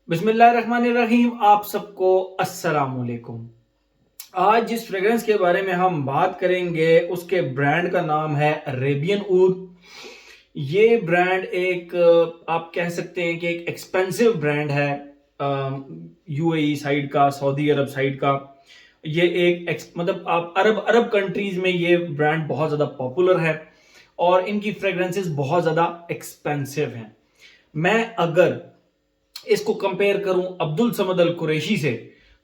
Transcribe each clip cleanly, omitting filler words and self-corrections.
बिस्मिल्लाहिर्रहमानिर्रहीम। आप सबको अस्सलाम वालेकुम। आज जिस फ्रेग्रेंस के बारे में हम बात करेंगे उसके ब्रांड का नाम है अरेबियन ऊद। ये ब्रांड एक आप कह सकते हैं कि एक एक्सपेंसिव ब्रांड है यूएई साइड का, सऊदी अरब साइड का। ये मतलब आप अरब अरब कंट्रीज में ये ब्रांड बहुत ज़्यादा पॉपुलर है और इनकी फ्रेग्रेंसेस बहुत ज़्यादा एक्सपेंसिव हैं। मैं अगर इसको कंपेयर करूं अब्दुल समद अल कुरैशी से,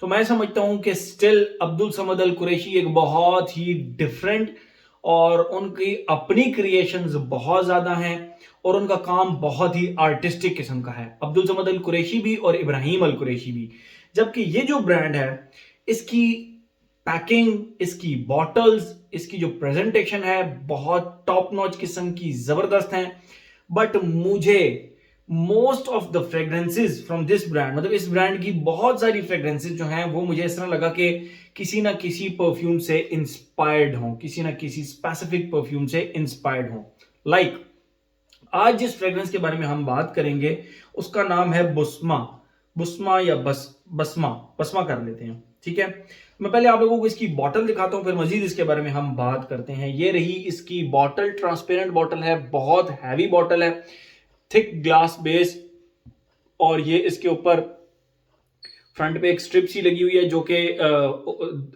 तो मैं समझता हूं कि स्टिल अब्दुल समद अल कुरैशी एक बहुत ही डिफरेंट और उनकी अपनी क्रिएशंस बहुत ज्यादा हैं और उनका काम बहुत ही आर्टिस्टिक किस्म का है, अब्दुल समद अल कुरैशी भी और इब्राहिम अल कुरैशी भी। जबकि ये जो ब्रांड है, इसकी पैकिंग, इसकी बॉटल्स, इसकी जो प्रेजेंटेशन है बहुत टॉप नॉच किस्म की, जबरदस्त है। बट मुझे most of the fragrances from this brand, मतलब इस ब्रांड की बहुत सारी फ्रेग्रेंसेज जो हैं वो मुझे इस तरह लगा कि किसी ना किसी परफ्यूम से इंस्पायर्ड हों, किसी ना किसी स्पेसिफिक परफ्यूम से इंस्पायर्ड हों। लाइक आज जिस फ्रेग्रेंस के बारे में हम बात करेंगे उसका नाम है बुस्मा। बुस्मा या बसमा बसमा कर लेते हैं, ठीक है। मैं पहले आप लोगों को इसकी बॉटल दिखाता हूं, फिर मजीद इसके बारे में हम बात करते हैं। ये रही इसकी बॉटल, ट्रांसपेरेंट बॉटल है, बहुत हैवी बॉटल है, थिक ग्लास बेस। और ये इसके ऊपर फ्रंट पे एक स्ट्रिप सी लगी हुई है जो कि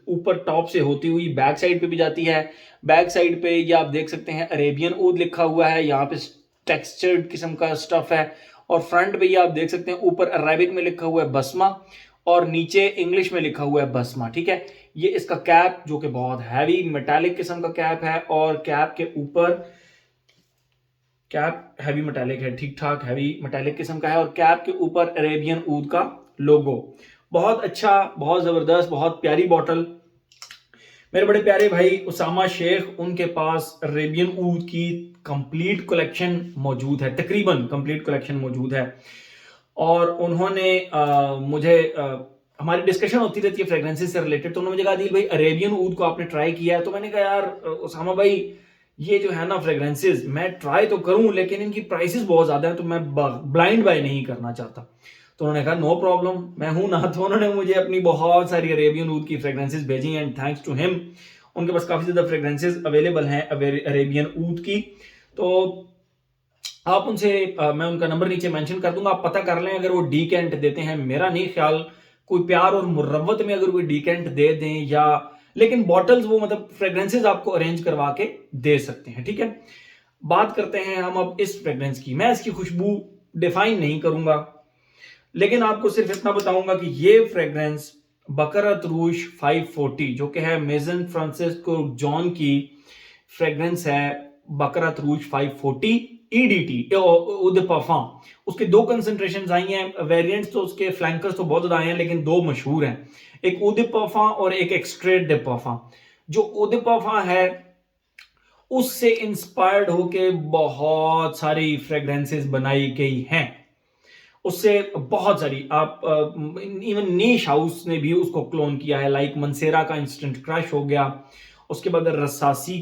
ऊपर टॉप से होती हुई बैक साइड पे भी जाती है। बैक साइड पे ये आप देख सकते हैं अरेबियन ऊद लिखा हुआ है, यहाँ पे टेक्सचर्ड किस्म का स्टफ है। और फ्रंट पे ये आप देख सकते हैं ऊपर अरेबिक में लिखा हुआ है बसमा और नीचे इंग्लिश में लिखा हुआ है बसमा, ठीक है। ये इसका कैप जो कि बहुत हैवी मेटालिक किस्म का कैप है और कैप के ऊपर कैप हैवी मेटालिक है, ठीक ठाक हैवी मेटालिक किस्म का है और कैप के ऊपर अरेबियन ऊद का लोगो। बहुत अच्छा, बहुत जबरदस्त, बहुत प्यारी बॉटल। मेरे बड़े प्यारे भाई उसामा शेख, उनके पास अरेबियन ऊद की कंप्लीट कलेक्शन मौजूद है, तकरीबन कंप्लीट कलेक्शन मौजूद है। और उन्होंने मुझे हमारी डिस्कशन होती रहती है फ्रेग्रेंसेस से रिलेटेड, तो उन्होंने मुझे कहा दिल भाई अरेबियन ऊद को आपने ट्राई किया है? तो मैंने कहा यार उसामा भाई, ये जो है ना फ्रेग्रेंसेस मैं ट्राई तो करूं लेकिन इनकी प्राइसेस बहुत ज्यादा हैं, तो मैं ब्लाइंड बाय नहीं करना चाहता। तो उन्होंने कहा नो प्रॉब्लम, मैं हूं ना। तो उन्होंने मुझे अपनी बहुत सारी अरेबियन ऊद की फ्रेग्रेंसेस भेजी एंड थैंक्स टू हिम उनके पास काफी ज्यादा फ्रेग्रेंसेस अवेलेबल हैं अरेबियन ऊद की। तो आप उनसे मैं उनका नंबर नीचे मेंशन कर दूंगा, आप पता कर लें अगर वो डीकेंट देते हैं। मेरा नहीं ख्याल कोई प्यार और मुरव्वत में अगर कोई डीकेंट दे दें या, लेकिन बॉटल्स वो मतलब फ्रेग्रेंसेस आपको अरेंज करवा के दे सकते हैं, ठीक है। बात करते हैं हम अब इस फ्रेग्रेंस की। मैं इसकी खुशबू डिफाइन नहीं करूंगा लेकिन आपको सिर्फ इतना बताऊंगा कि ये फ्रेग्रेंस बकरत रूश 540 जो कि है मेजन फ्रांसिस्को जॉन की फ्रेग्रेंस है, बकरत रूश 540 ईडीटी उद परफॉर्म। उसके दो कंसंट्रेशन आई हैं, वेरिएंट्स तो उसके फ्लैंकर्स तो बहुत ज्यादा आए हैं लेकिन दो मशहूर हैं, एक उद परफॉर्म और एक एक्सट्रेट दे परफॉर्म। जो उद परफॉर्म है उससे इंस्पायर्ड होके बहुत सारी फ्रेग्रेंसेस बनाई गई हैं, उससे बहुत सारी। आप इवन नीश हाउस ने भी उसको क्लोन किया है, लाइक मनसेरा का इंस्टेंट क्रश हो गया। उसके बाद रसासी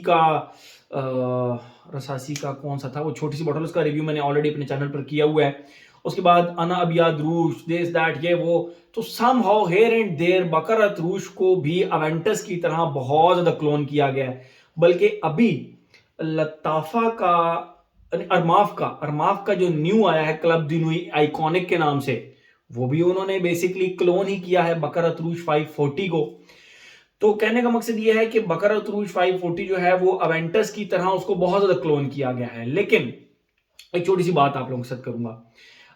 का कौन सा था वो छोटी सी बॉटल, उसका रिव्यू मैंने ऑलरेडी अपने चैनल पर किया हुआ है। उसके बाद अना अबियाद रूश, दिस दैट ये वो। तो somehow here and there Baccarat Rouge को भी अवेंटस की तरह बहुत ज्यादा क्लोन किया गया है। बल्कि अभी लताफा का, अरमाफ का जो न्यू आया है क्लब दिनुई आइकॉनिक के नाम से, वो भी उन्होंने बेसिकली क्लोन ही किया है बकरत रूज 540 को। तो कहने का मकसद ये है कि बकरत रूज 540 जो है वो अवेंटस की तरह उसको बहुत ज्यादा क्लोन किया गया है। लेकिन एक छोटी सी बात आप लोगों के साथ करूंगा,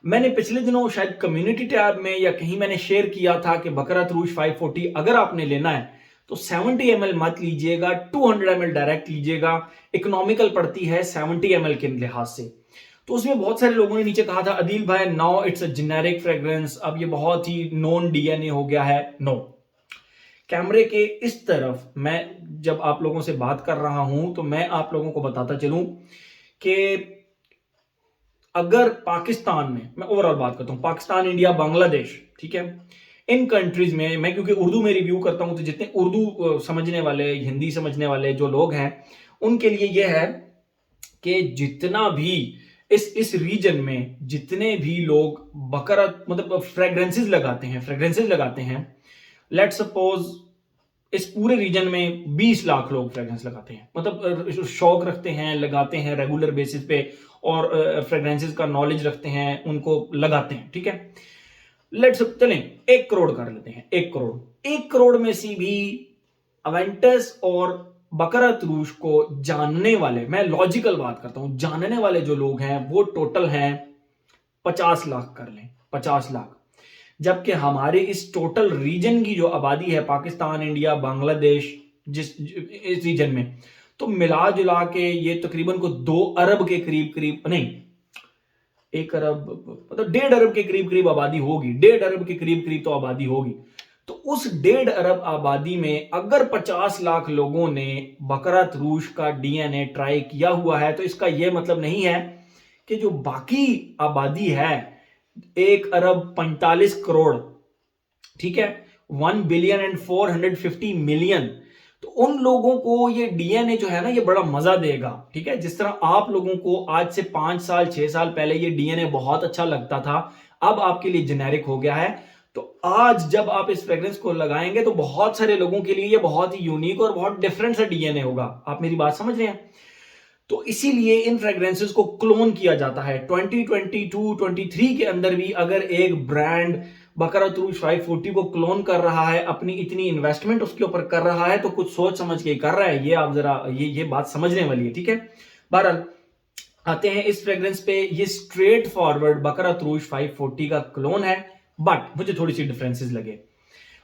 मैंने पिछले दिनों शायद कम्युनिटी टैब में या कहीं मैंने शेयर किया था कि बकरत रूज 540 अगर आपने लेना है तो 70 ml मत लीजिएगा, 200 ml डायरेक्ट लीजिएगा। इकोनॉमिकल पड़ती है 70 ml के लिहाज से। तो उसमें बहुत सारे लोगों ने नीचे कहा था अदील भाई now it's a generic fragrance, अब ये बहुत ही नॉन डीएनए हो गया है। नो, कैमरे के इस तरफ मैं जब आप लोगों से बात कर रहा हूं तो मैं आप लोगों को बताता चलूं कि अगर पाकिस्तान में, मैं ओवरऑल बात करता हूं, पाकिस्तान, इंडिया, बांग्लादेश, ठीक है, इन कंट्रीज में मैं क्योंकि उर्दू में रिव्यू करता हूं तो जितने उर्दू समझने वाले, हिंदी समझने वाले जो लोग हैं उनके लिए यह है कि जितना भी इस रीजन में जितने भी लोग बकरा मतलब फ्रेग्रेंसेस लगाते हैं, लेट सपोज इस पूरे रीजन में 20 लाख लोग फ्रेग्रेंस लगाते हैं, मतलब शौक रखते हैं, लगाते हैं रेगुलर बेसिस पे, और फ्रेग्रेंसेस का नॉलेज रखते हैं, उनको लगाते हैं, ठीक है। लेट्स चलें 1 करोड़ कर लेते हैं, 1 करोड़ में से भी अवेंटस और बकरत रूश को जानने वाले, मैं लॉजिकल बात करता हूं, जानने वाले जो लोग हैं वो टोटल हैं 50 लाख कर लें, 50 लाख। जबकि हमारे इस टोटल रीजन की जो आबादी है, पाकिस्तान, इंडिया, बांग्लादेश, इस रीजन में, तो मिला जुला के ये तकरीबन को 2 अरब के करीब करीब, नहीं 1 अरब मतलब 1.5 अरब के करीब करीब आबादी होगी, 1.5 अरब के करीब करीब तो आबादी होगी। तो उस 1.5 अरब आबादी में अगर 50 लाख लोगों ने बकरत रूश का डीएनए ट्राई किया हुआ है, तो इसका यह मतलब नहीं है कि जो बाकी आबादी है 1 अरब 45 करोड़, ठीक है, 1 बिलियन एंड 450 मिलियन, तो उन लोगों को ये डीएनए जो है ना ये बड़ा मजा देगा, ठीक है। जिस तरह आप लोगों को आज से 5 साल 6 साल पहले ये डीएनए बहुत अच्छा लगता था, अब आपके लिए जेनेरिक हो गया है, तो आज जब आप इस फ्रेग्रेंस को लगाएंगे तो बहुत सारे लोगों के लिए ये बहुत ही यूनिक और बहुत डिफरेंट सा डीएनए होगा। आप मेरी बात समझ रहे हैं? तो इसीलिए इन फ्रेग्रेंसेस को क्लोन किया जाता है। 2022-23 के अंदर भी अगर एक ब्रांड बकरत रूज 540 को क्लोन कर रहा है, अपनी इतनी इन्वेस्टमेंट उसके ऊपर कर रहा है, तो कुछ सोच समझ के कर रहा है। ये आप जरा ये बात समझने वाली है, ठीक है। बहरहाल आते हैं इस फ्रेग्रेंस पे। ये स्ट्रेट फॉरवर्ड बकरत रूज 540 का क्लोन है, बट मुझे थोड़ी सी डिफरेंसेस लगे।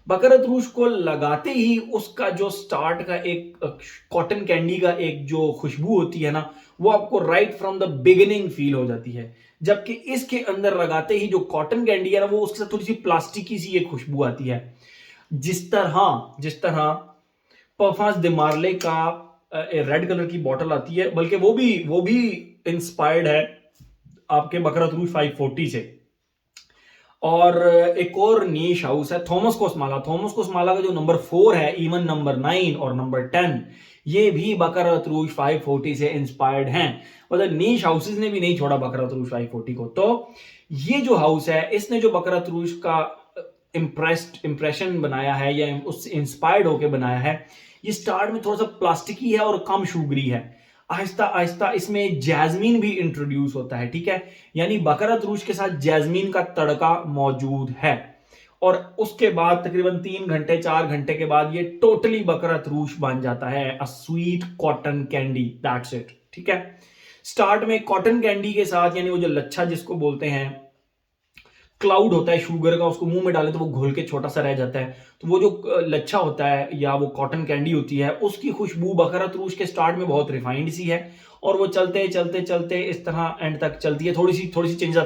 बकरत रूज को लगाते ही उसका जो स्टार्ट का एक कॉटन कैंडी का एक जो खुशबू होती है ना, वो आपको right from the beginning feel हो जाती है। जबकि इसके अंदर लगाते ही जो कॉटन कैंडी है ना, वो उसके साथ थोड़ी सी प्लास्टिकी सी एक खुशबू आती है। जिस तरह परफ्यूम्स दे मार्ले का रेड कलर की बॉटल आती है, बल्कि वो भी इंस्पायर्ड है आपके बकरत रूज 540 से। और एक और नीश हाउस है थॉमस कोसमाला का जो नंबर 4 है, इवन नंबर 9 और नंबर 10, ये भी बकरत रूज 540 से इंस्पायर्ड हैं। मतलब नीश हाउसेस ने भी नहीं छोड़ा बकरत रूज 540 को। तो ये जो हाउस है, इसने जो बकरत रूज का इंप्रेशन बनाया है या उससे इंस्पायर्ड होकर बनाया है, ये स्टार्ट में थोड़ा सा प्लास्टिकी है और कम शुगरी है। आहिस्ता आहिस्ता इसमें जैस्मीन भी इंट्रोड्यूस होता है, ठीक है। यानी बकरत रूज के साथ जैस्मीन का तड़का मौजूद है। और उसके बाद तकरीबन 3 घंटे 4 घंटे के बाद ये टोटली बकरत रूज बन जाता है, a sweet cotton candy, that's it, ठीक है। स्टार्ट में कॉटन कैंडी के साथ, यानी वो जो लच्छा जिसको बोलते हैं, क्लाउड होता है शुगर का, उसको मुंह में डाले तो वो घुल के छोटा सा रह जाता है, तो वो जो लच्छा होता है या वो कॉटन कैंडी होती है, उसकी खुशबू बकरत रूज के स्टार्ट में बहुत रिफाइंड सी है, और वो चलते चलते चलते इस तरह एंड तक चलती है। थोड़ी सी चेंजेस।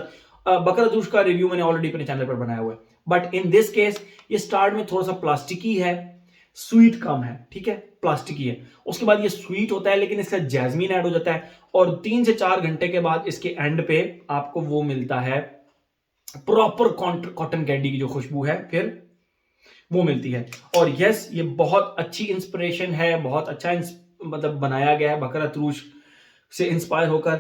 बकरत रूज का रिव्यू मैंने ऑलरेडी अपने चैनल पर बनाया हुआ है, बट इन दिस केस ये स्टार्ट में थोड़ा सा प्लास्टिकी है, स्वीट कम है, ठीक है, प्लास्टिकी है। उसके बाद ये स्वीट होता है, लेकिन इसका जैस्मीन ऐड हो जाता है, और 3 से 4 घंटे के बाद इसके एंड पे आपको वो मिलता है प्रॉपर कॉटन कैंडी की जो खुशबू है, फिर वो मिलती है। और यस, ये बहुत अच्छी इंस्पिरेशन है, बहुत अच्छा मतलब बनाया गया है बकरत रूज से इंस्पायर होकर।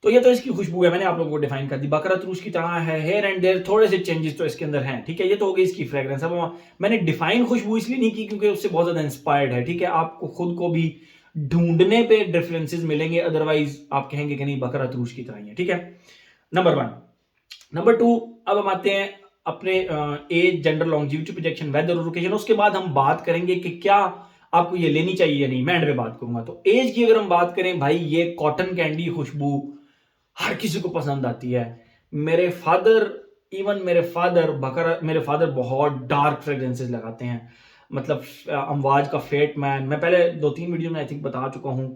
तो ये तो इसकी खुशबू है, मैंने आप लोगों को डिफाइन कर दी। बकरत रूज की तरह है, हेयर एंड देयर थोड़े से चेंजेस तो इसके अंदर हैं, ठीक है। ये तो हो गई इसकी फ्रेग्रेंस। अब मैंने डिफाइन खुशबू इसलिए नहीं की क्योंकि उससे बहुत ज्यादा इंस्पायर्ड है, ठीक है। आपको खुद को भी ढूंढने पे डिफरेंसेस मिलेंगे, अदरवाइज आप कहेंगे कि नहीं बकरत रूज की तरह ही है, ठीक है। नंबर 1। नंबर 2, अब हम आते हैं अपने age, gender, longevity, projection, weather और लोकेशन। उसके बाद हम बात करेंगे कि क्या आपको ये लेनी चाहिए या नहीं, मैं एंड में बात करूंगा। तो एज की अगर हम बात करें, भाई ये कॉटन कैंडी खुशबू हर किसी को पसंद आती है। मेरे फादर बहुत डार्क फ्रेग्रेंसेस लगाते हैं, मतलब अमवाज का फेट मैन, मैं पहले 2-3 वीडियो में आई थिंक बता चुका हूं।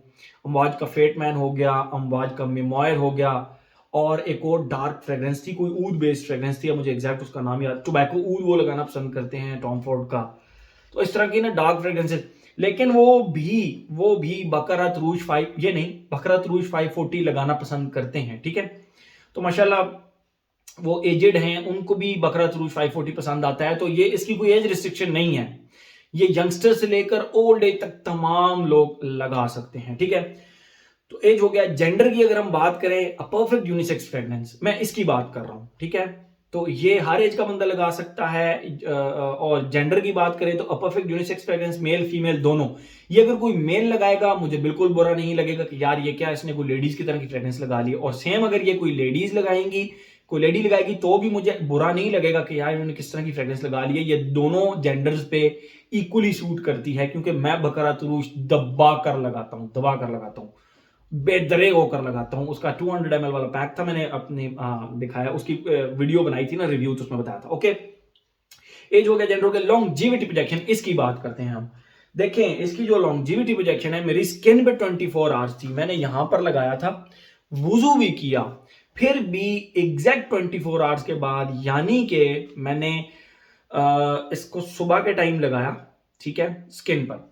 अमवाज का फेट मैन हो गया, अमवाज का मेमोयर हो गया, और एक और डार्क फ्रेग्रेंस थी, कोई ऊद बेस्ड फ्रेग्रेंस थी, मुझे एग्जैक्ट उसका नाम याद, टोबैको ऊद वो लगाना पसंद करते हैं टॉम फोर्ड का। तो इस तरह की ना डार्क फ्रेग्रेंसेस, लेकिन वो भी बकरत रूज 540 लगाना पसंद करते हैं, ठीक है। तो माशाल्लाह वो एजेड हैं, उनको भी बकरत रूज 540 पसंद आता है। तो ये इसकी कोई एज रिस्ट्रिक्शन नहीं है, ये यंगस्टर से लेकर ओल्ड एज तक तमाम लोग लगा सकते हैं, ठीक है। तो एज हो गया। जेंडर की अगर हम बात करें, अ परफेक्ट यूनिसेक्स फ्रेग्रेंस, मैं इसकी बात कर रहा हूं, ठीक है। तो ये हर एज का बंदा लगा सकता है। और जेंडर की बात करें तो a perfect unisex fragrance male female दोनों। ये अगर कोई मेल लगाएगा मुझे बिल्कुल बुरा नहीं लगेगा कि यार ये क्या इसने कोई लेडीज की तरह की फ्रेग्रेंस लगा ली, और सेम अगर ये कोई लेडीज लगाएंगी, कोई लेडी लगाएगी, तो भी मुझे बुरा नहीं लगेगा कि यार इन्होंने किस तरह की फ्रेग्रेंस लगा ली है। ये दोनों जेंडर्स पे इक्वली सूट करती है, क्योंकि मैं बकरात रूज दबा कर लगाता हूं, बेदरेग होकर लगाता हूं। उसका 200 ml वाला पैक था, मैंने अपने दिखाया, उसकी वीडियो बनाई थी ना, रिव्यू, तो उसमें बताया था। ओके, एज हो गया, जेंडर हो गया। लॉन्गजिविटी प्रोजेक्शन, इसकी बात करते हैं हम। देखें, इसकी जो लॉन्गजिविटी प्रोजेक्शन है, मेरी स्किन पे 24 आवर्स थी, मैंने यहां पर लगाया था, वुजू भी किया, फिर भी एग्जैक्ट 24 आवर्स के बाद, यानी कि मैंने इसको सुबह के टाइम लगाया, ठीक है, स्किन पर,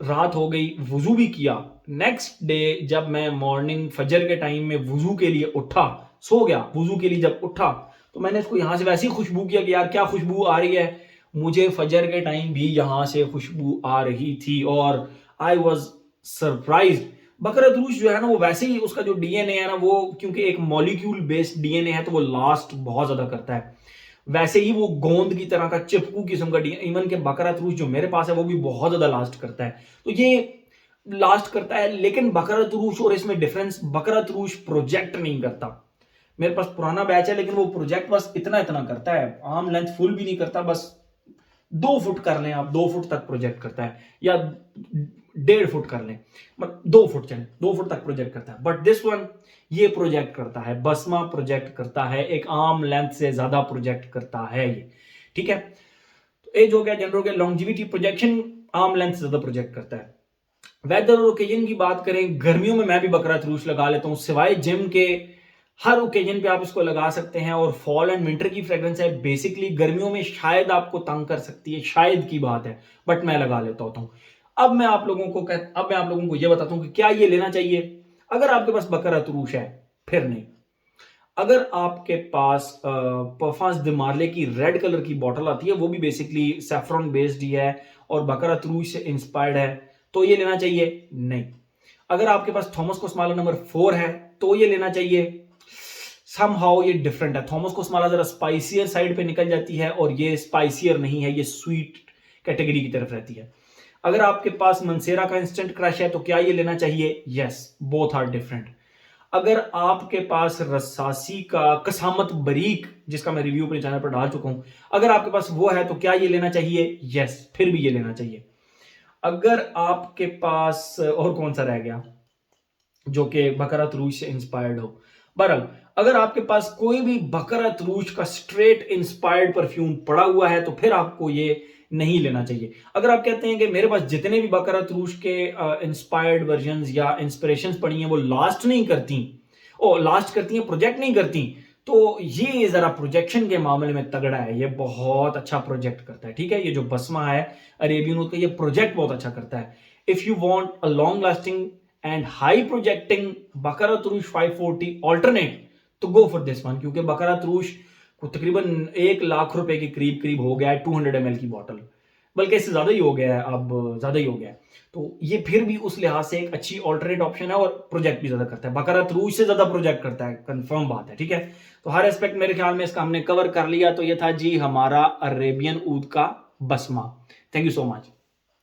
रात हो गई, वुजू भी किया, नेक्स्ट डे जब मैं मॉर्निंग फजर के टाइम में वुजू के लिए उठा, सो गया, वुजू के लिए जब उठा, तो मैंने इसको यहां से वैसी खुशबू किया कि यार क्या खुशबू आ रही है। मुझे फजर के टाइम भी यहां से खुशबू आ रही थी, और आई वॉज सरप्राइज। बकरदरूश जो है ना, वो वैसे ही उसका जो डीएनए है ना, वो क्योंकि एक मॉलिक्यूल बेस्ड डीएनए है, तो वो लास्ट बहुत ज्यादा करता है। वैसे ही वो गोंद की तरह का चिपकू किस्म का डीएनए, इवन के बकरातरूश जो मेरे पास है वो भी बहुत ज्यादा लास्ट करता है। तो ये लास्ट करता है, लेकिन बकरातरूश और इसमें डिफरेंस, बकरातरूश प्रोजेक्ट नहीं करता। मेरे पास पुराना बैच है, लेकिन वो प्रोजेक्ट बस इतना इतना करता है, आर्म लेंथ फुल भी नहीं करता, बस 2 फुट कर लें आप, 2 फुट तक प्रोजेक्ट करता है, या 1.5 फुट कर लें, बट 2 फुट चले, 2 फुट तक प्रोजेक्ट करता है। बट दिस वन ये प्रोजेक्ट करता है, बसमा प्रोजेक्ट करता है, एक आर्म लेंथ से ज्यादा प्रोजेक्ट करता है ये, ठीक है। तो एज हो गया, जेंडर हो गया, लॉन्जिविटी प्रोजेक्शन आर्म लेंथ से ज्यादा प्रोजेक्ट करता है। वेदर और ओकेजन की बात करें, गर्मियों में मैं भी बकरातरूश लगा लेता हूं, सिवाय जिम के, हर ओकेजन पे आप इसको लगा सकते हैं। और फॉल एंड विंटर की फ्रेग्रेंस है, बेसिकली गर्मियों में शायद आपको तंग कर सकती है, शायद की बात है, बट मैं लगा लेता होता हूं। अब मैं आप लोगों को यह बताता हूं कि क्या ये लेना चाहिए अगर आपके पास बकरातरूश है, फिर नहीं। अगर आपके पास परफांस द मार्ले की रेड कलर की बॉटल आती है, वो भी बेसिकली सैफरॉन बेस्ड ही है और बकरातरूश से इंस्पायर्ड है, तो ये लेना चाहिए? नहीं। अगर आपके पास थॉमस कोस्माला नंबर 4 है, तो ये लेना चाहिए? समहाउ ये डिफरेंट है। थॉमस कोस्माला जरा स्पाइसियर साइड पे निकल जाती है, और ये स्पाइसियर नहीं है, ये स्वीट कैटेगरी की तरफ रहती है। अगर आपके पास मंसेरा का इंस्टेंट क्रश है, तो क्या ये लेना चाहिए? Yes, both are different. अगर आपके पास रसासी का कसामत बरीक, जिसका मैं रिव्यू अपने चैनल पर डाल चुका हूं, अगर आपके पास वो है, तो क्या ये लेना चाहिए? यस, फिर भी ये लेना चाहिए। अगर आपके पास और कौन सा रह गया जो कि बकरातरूश से इंस्पायर्ड हो? बहरहाल, अगर आपके पास कोई भी बकरातरूश का स्ट्रेट इंस्पायर्ड परफ्यूम पड़ा हुआ है, तो फिर आपको ये नहीं लेना चाहिए। अगर आप कहते हैं कि मेरे पास जितने भी बकरातरूश के इंस्पायर्ड वर्जन्स या इंस्पिरेशंस पड़ी हैं वो लास्ट नहीं करती, लास्ट करती हैं, प्रोजेक्ट नहीं करती, तो ये जरा प्रोजेक्शन के मामले में तगड़ा है, ये बहुत अच्छा प्रोजेक्ट करता है, ठीक है। ये जो बसमा है अरेबियन ऊद का, ये प्रोजेक्ट बहुत अच्छा करता है। If you want a long lasting and high projecting Baccarat Rouge 540 alternate, तो गो फॉर दिस वन, क्योंकि बकरातरूश को तकरीबन 1 लाख रुपए के करीब करीब हो गया है 200 ml की बॉटल, बल्कि इससे ज्यादा ही हो गया है, अब ज्यादा ही हो गया है। तो ये फिर भी उस लिहाज से एक अच्छी ऑल्टरनेट ऑप्शन है, और प्रोजेक्ट भी ज्यादा करता है, बकरातरूश से ज्यादा प्रोजेक्ट करता है, कंफर्म बात है, ठीक है। तो हर एस्पेक्ट मेरे ख्याल में इसका हमने कवर कर लिया। तो ये था जी हमारा अरेबियन ऊद का बसमा। Thank you so much.